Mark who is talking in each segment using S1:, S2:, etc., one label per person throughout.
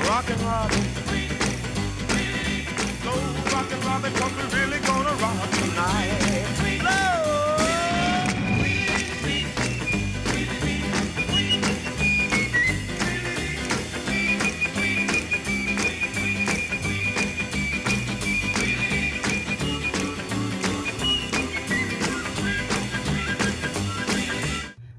S1: Rockin' Robin. So rockin' Robin, 'cause we're really gonna rock tonight.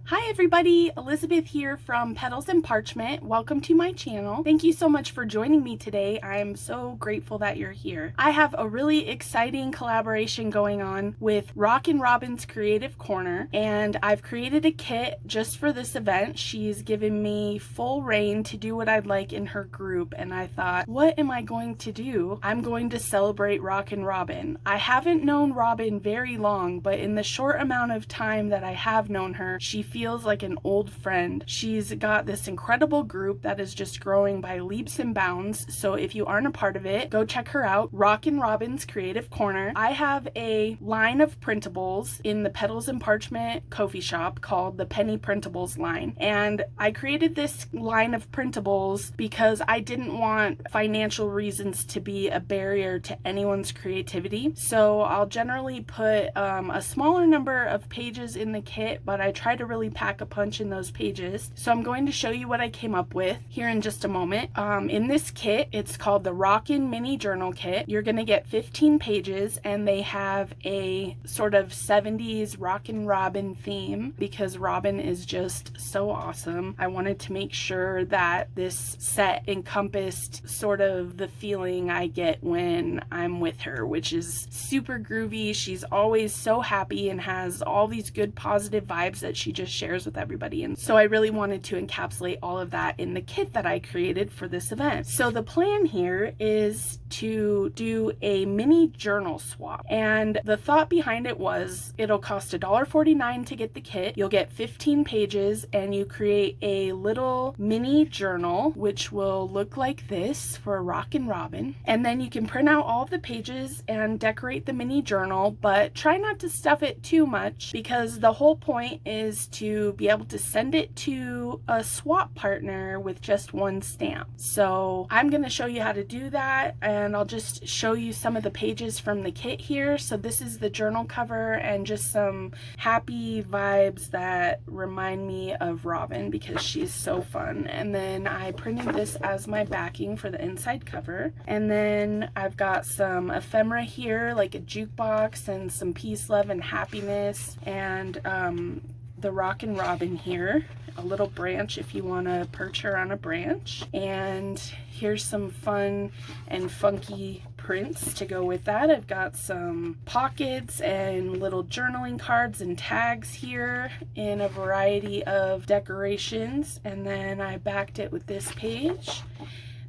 S2: Hi everybody, Elizabeth here from Petals and Parchment. Welcome to my channel. Thank you so much for joining me today. I am so grateful that you're here. I have a really exciting collaboration going on with Rockin' Robin's Creative Corner, and I've created a kit just for this event. She's given me full reign to do what I'd like in her group, and I thought, what am I going to do? I'm going to celebrate Rockin' Robin. I haven't known Robin very long, but in the short amount of time that I have known her, she feels like an old friend. She's got this incredible group that is just growing by leaps and bounds. So if you aren't a part of it, go check her out. Rockin' Robin's Creative Corner. I have a line of printables in the Petals and Parchment coffee shop called the Penny Printables line. And I created this line of printables because I didn't want financial reasons to be a barrier to anyone's creativity. So I'll generally put a smaller number of pages in the kit, but I try to really pack a punch in those pages. So I'm going to show you what I came up with here in just a moment. In this kit, it's called the Rockin' Mini Journal Kit. You're going to get 15 pages, and they have a sort of 70s Rockin' Robin theme because Robin is just so awesome. I wanted to make sure that this set encompassed sort of the feeling I get when I'm with her, which is super groovy. She's always so happy and has all these good positive vibes that she just shares with everybody. And so I really wanted to encapsulate all of that in the kit that I created for this event. So the plan here is to do a mini journal swap. And the thought behind it was it'll cost $1.49 to get the kit. You'll get 15 pages and you create a little mini journal, which will look like this for Rockin' Robin. And then you can print out all of the pages and decorate the mini journal, but try not to stuff it too much because the whole point is to be able to send it to a swap partner with just one stamp. So I'm going to show you how to do that, and I'll just show you some of the pages from the kit here. So this is the journal cover and just some happy vibes that remind me of Robin because she's so fun. And then I printed this as my backing for the inside cover. And then I've got some ephemera here, like a jukebox and some peace, love, and happiness, and the Rockin' Robin here, a little branch if you want to perch her on a branch. And here's some fun and funky prints to go with that. I've got some pockets and little journaling cards and tags here in a variety of decorations. And then I backed it with this page.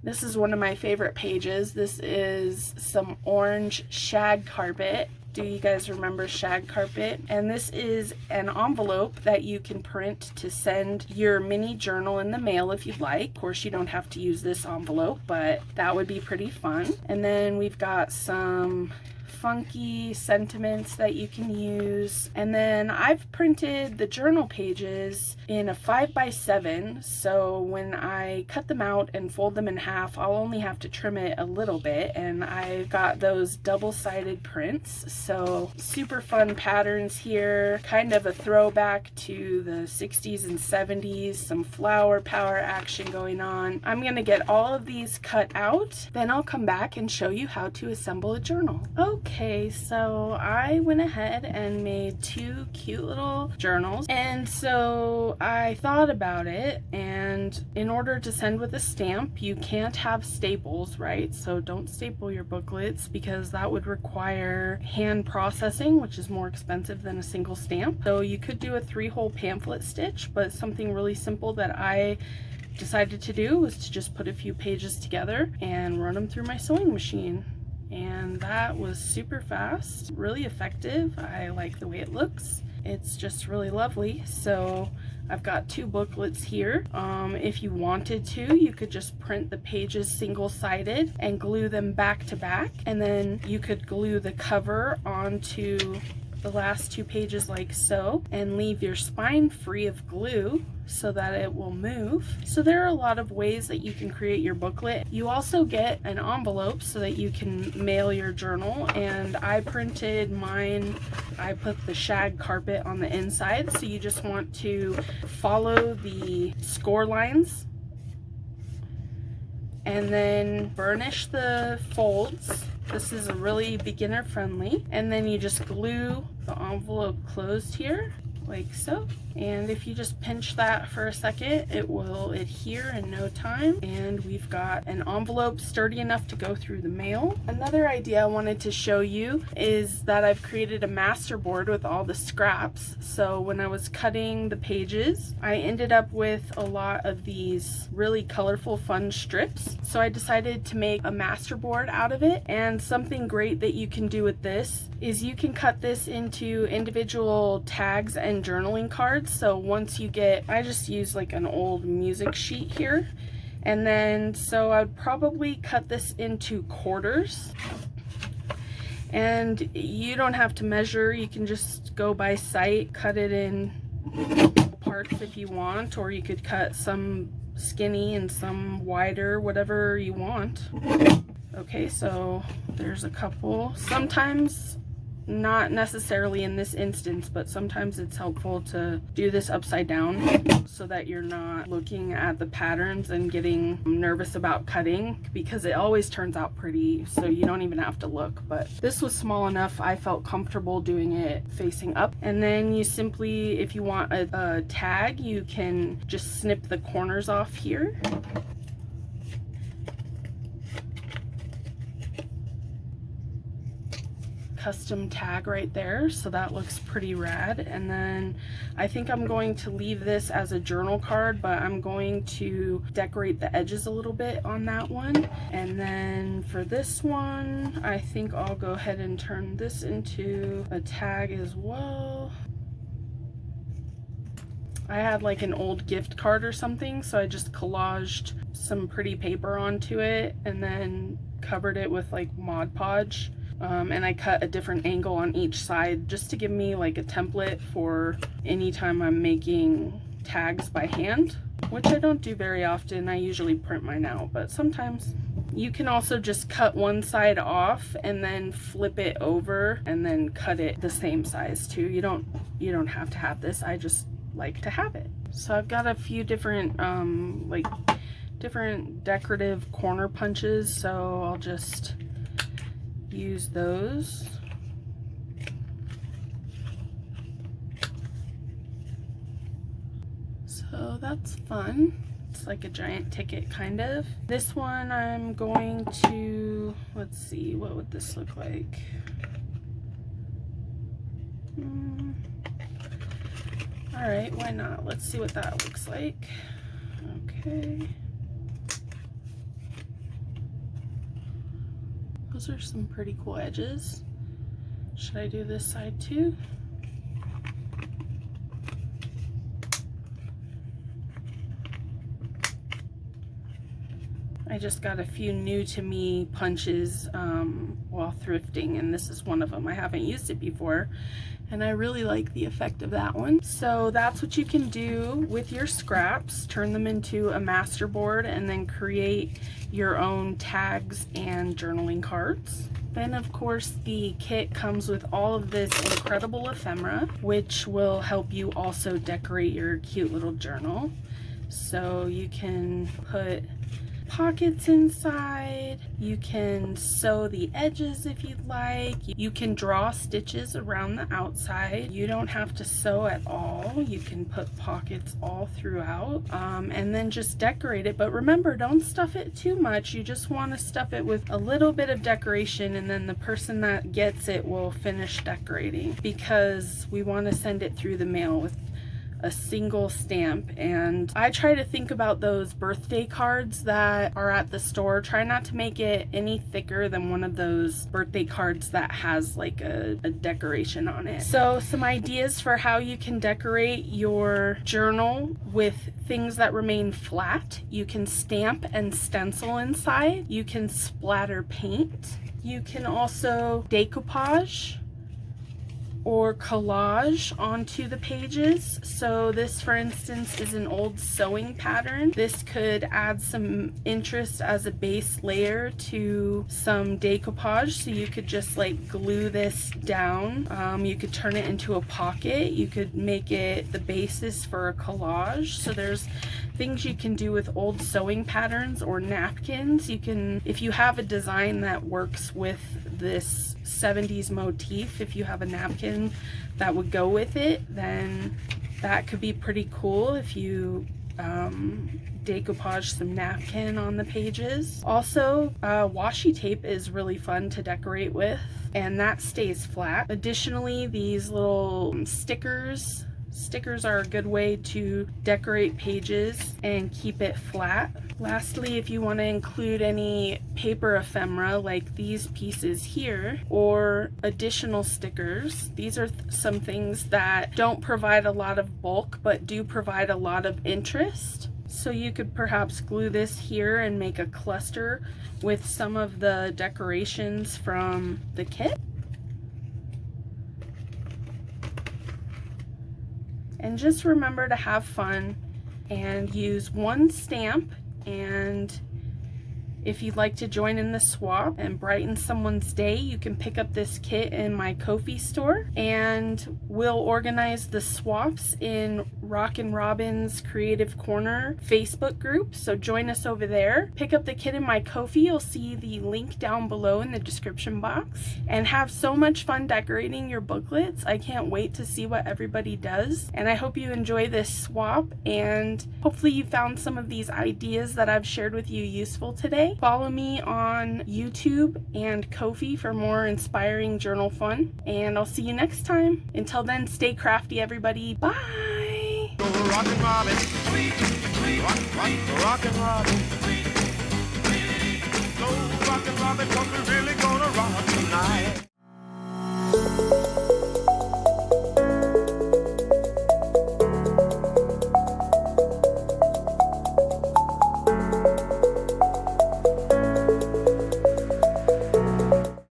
S2: This is one of my favorite pages. This is some orange shag carpet. Do you guys remember shag carpet? And this is an envelope that you can print to send your mini journal in the mail if you'd like. Of course, you don't have to use this envelope, but that would be pretty fun. And then we've got some funky sentiments that you can use. And then I've printed the journal pages in a 5x7, so when I cut them out and fold them in half, I'll only have to trim it a little bit. And I've got those double-sided prints, so super fun patterns here, kind of a throwback to the 60s and 70s, some flower power action going on. I'm gonna get all of these cut out, then I'll come back and show you how to assemble a journal. Okay, so I went ahead and made two cute little journals, and so I thought about it, and in order to send with a stamp, you can't have staples, right? So don't staple your booklets because that would require hand processing, which is more expensive than a single stamp. So you could do a 3-hole pamphlet stitch, but something really simple that I decided to do was to just put a few pages together and run them through my sewing machine. And that was super fast, really effective. I like the way it looks. It's just really lovely. So I've got 2 booklets here. If you wanted to, you could just print the pages single-sided and glue them back to back, and then you could glue the cover onto the last 2 pages like so, and leave your spine free of glue so that it will move. So there are a lot of ways that you can create your booklet. You also get an envelope so that you can mail your journal, and I printed mine. I put the shag carpet on the inside, so you just want to follow the score lines and then burnish the folds. This is a really beginner friendly, and then you just glue the envelope closed here like so, and if you just pinch that for a second, it will adhere in no time, and we've got an envelope sturdy enough to go through the mail. Another idea I wanted to show you is that I've created a master board with all the scraps. So when I was cutting the pages, I ended up with a lot of these really colorful fun strips, so I decided to make a master board out of it. And something great that you can do with this is you can cut this into individual tags and journaling cards. So once you get, I just use like an old music sheet here, and then so I'd probably cut this into quarters, and you don't have to measure, you can just go by sight, cut it in parts if you want, or you could cut some skinny and some wider, whatever you want. Okay, so there's a couple. Sometimes, not necessarily in this instance, but sometimes it's helpful to do this upside down so that you're not looking at the patterns and getting nervous about cutting, because it always turns out pretty, so you don't even have to look. But this was small enough, I felt comfortable doing it facing up. And then you simply, if you want a tag, you can just snip the corners off here. Custom tag right there, so that looks pretty rad. And then I think I'm going to leave this as a journal card, but I'm going to decorate the edges a little bit on that one. And then for this one, I think I'll go ahead and turn this into a tag as well. I had like an old gift card or something, so I just collaged some pretty paper onto it and then covered it with like Mod Podge. And I cut a different angle on each side just to give me like a template for anytime I'm making tags by hand, which I don't do very often. I usually print mine out, but sometimes. You can also just cut one side off and then flip it over and then cut it the same size too. You don't have to have this. I just like to have it. So I've got a few different different decorative corner punches, so I'll just use those. So that's fun. It's like a giant ticket kind of. This one I'm going to, let's see, what would this look like? All right, why not? Let's see what that looks like. Okay. Those are some pretty cool edges. Should I do this side too? I just got a few new to me punches while thrifting, and this is one of them. I haven't used it before, and I really like the effect of that one. So that's what you can do with your scraps. Turn them into a master board and then create your own tags and journaling cards. Then of course the kit comes with all of this incredible ephemera, which will help you also decorate your cute little journal. So you can put pockets inside, you can sew the edges if you'd like, you can draw stitches around the outside, you don't have to sew at all, you can put pockets all throughout, and then just decorate it. But remember, don't stuff it too much. You just want to stuff it with a little bit of decoration, and then the person that gets it will finish decorating, because we want to send it through the mail with a single stamp. And I try to think about those birthday cards that are at the store. Try not to make it any thicker than one of those birthday cards that has like a decoration on it. So some ideas for how you can decorate your journal with things that remain flat. You can stamp and stencil inside. You can splatter paint. You can also decoupage, or collage onto the pages. So this, for instance, is an old sewing pattern. This could add some interest as a base layer to some decoupage. So you could just like glue this down. You could turn it into a pocket. You could make it the basis for a collage. So there's things you can do with old sewing patterns or napkins. You can, if you have a design that works with this 70s motif, if you have a napkin that would go with it, then that could be pretty cool if you decoupage some napkin on the pages. Also, washi tape is really fun to decorate with, and that stays flat. Additionally, these little stickers are a good way to decorate pages and keep it flat. Lastly, if you want to include any paper ephemera like these pieces here or additional stickers, these are some things that don't provide a lot of bulk but do provide a lot of interest. So you could perhaps glue this here and make a cluster with some of the decorations from the kit. And just remember to have fun and use one stamp, and if you'd like to join in the swap and brighten someone's day, you can pick up this kit in my Ko-fi store, and we'll organize the swaps in Rockin' Robin's Creative Corner Facebook group. So join us over there. Pick up the kit in my Ko-fi. You'll see the link down below in the description box, and have so much fun decorating your booklets. I can't wait to see what everybody does, and I hope you enjoy this swap, and hopefully you found some of these ideas that I've shared with you useful today. Follow me on YouTube and Ko-fi for more inspiring journal fun, and I'll see you next time. Until then, stay crafty, everybody. Bye!
S1: Rockin' Robin, Rockin' Robin, Rockin' Robin, 'cause we really